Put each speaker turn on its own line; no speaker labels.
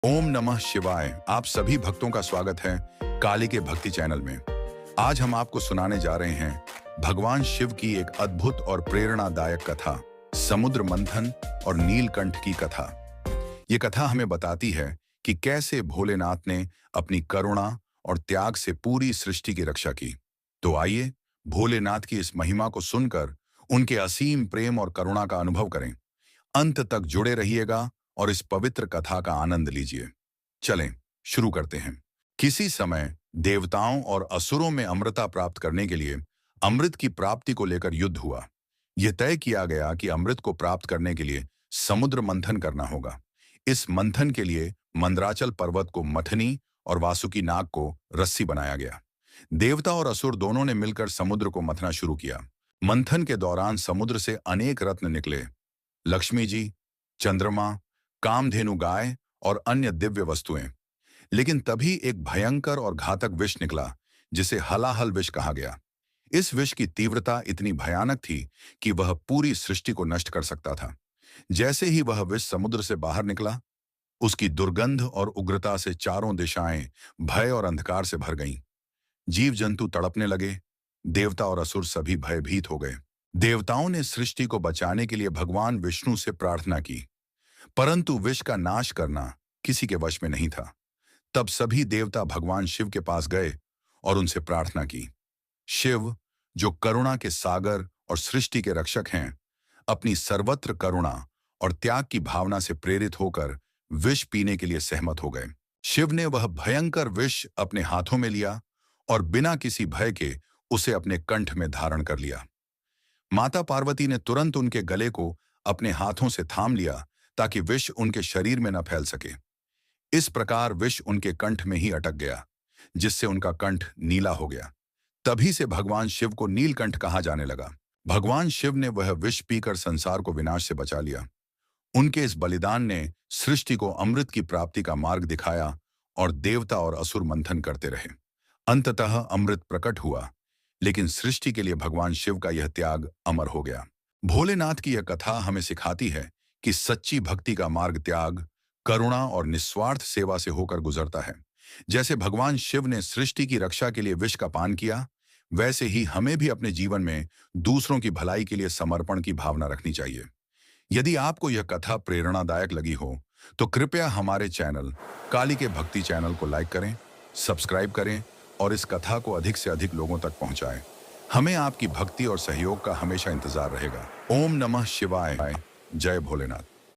ओम नमः शिवाय। आप सभी भक्तों का स्वागत है काली के भक्ति चैनल में। आज हम आपको सुनाने जा रहे हैं भगवान शिव की एक अद्भुत और प्रेरणादायक कथा, समुद्र मंथन और नीलकंठ की कथा। ये कथा हमें बताती है कि कैसे भोलेनाथ ने अपनी करुणा और त्याग से पूरी सृष्टि की रक्षा की। तो आइए भोलेनाथ की इस महिमा को सुनकर उनके असीम प्रेम और करुणा का अनुभव करें। अंत तक जुड़े रहिएगा और इस पवित्र कथा का आनंद लीजिए। चलें, शुरू करते हैं। किसी समय देवताओं और असुरों में अमृता प्राप्त करने के लिए अमृत की प्राप्ति को लेकर युद्ध हुआ। यह तय किया गया कि अमृत को प्राप्त करने के लिए समुद्र मंथन करना होगा। इस मंथन के लिए मंदराचल पर्वत को मथनी और वासुकी नाग को रस्सी बनाया गया। देवता और असुर दोनों ने मिलकर समुद्र को मथना शुरू किया। मंथन के दौरान समुद्र से अनेक रत्न निकले, लक्ष्मी जी, चंद्रमा, कामधेनु गाय और अन्य दिव्य वस्तुएं। लेकिन तभी एक भयंकर और घातक विष निकला, जिसे हलाहल विष कहा गया। इस विष की तीव्रता इतनी भयानक थी कि वह पूरी सृष्टि को नष्ट कर सकता था। जैसे ही वह विष समुद्र से बाहर निकला, उसकी दुर्गंध और उग्रता से चारों दिशाएं भय और अंधकार से भर गईं। जीव जंतु तड़पने लगे, देवता और असुर सभी भयभीत हो गए। देवताओं ने सृष्टि को बचाने के लिए भगवान विष्णु से प्रार्थना की, परंतु विष का नाश करना किसी के वश में नहीं था। तब सभी देवता भगवान शिव के पास गए और उनसे प्रार्थना की। शिव, जो करुणा के सागर और सृष्टि के रक्षक हैं, अपनी सर्वत्र करुणा और त्याग की भावना से प्रेरित होकर विष पीने के लिए सहमत हो गए। शिव ने वह भयंकर विष अपने हाथों में लिया और बिना किसी भय के उसे अपने कंठ में धारण कर लिया। माता पार्वती ने तुरंत उनके गले को अपने हाथों से थाम लिया ताकि विष उनके शरीर में न फैल सके। इस प्रकार विष उनके कंठ में ही अटक गया, जिससे उनका कंठ नीला हो गया। तभी से भगवान शिव को नीलकंठ कहा जाने लगा। भगवान शिव ने वह विष पीकर संसार को विनाश से बचा लिया। उनके इस बलिदान ने सृष्टि को अमृत की प्राप्ति का मार्ग दिखाया और देवता और असुर मंथन करते रहे। अंततः अमृत प्रकट हुआ, लेकिन सृष्टि के लिए भगवान शिव का यह त्याग अमर हो गया। भोलेनाथ की यह कथा हमें सिखाती है कि सच्ची भक्ति का मार्ग त्याग, करुणा और निस्वार्थ सेवा से होकर गुजरता है। जैसे भगवान शिव ने सृष्टि की रक्षा के लिए विष का पान किया, वैसे ही हमें भी अपने जीवन में दूसरों की भलाई के लिए समर्पण की भावना रखनी चाहिए। यदि आपको यह कथा प्रेरणादायक लगी हो, तो कृपया हमारे चैनल काली के भक्ति चैनल को लाइक करें, सब्सक्राइब करें और इस कथा को अधिक से अधिक लोगों तक पहुंचाएं। हमें आपकी भक्ति और सहयोग का हमेशा इंतजार रहेगा। ओम नमः शिवाय। जय भोलेनाथ।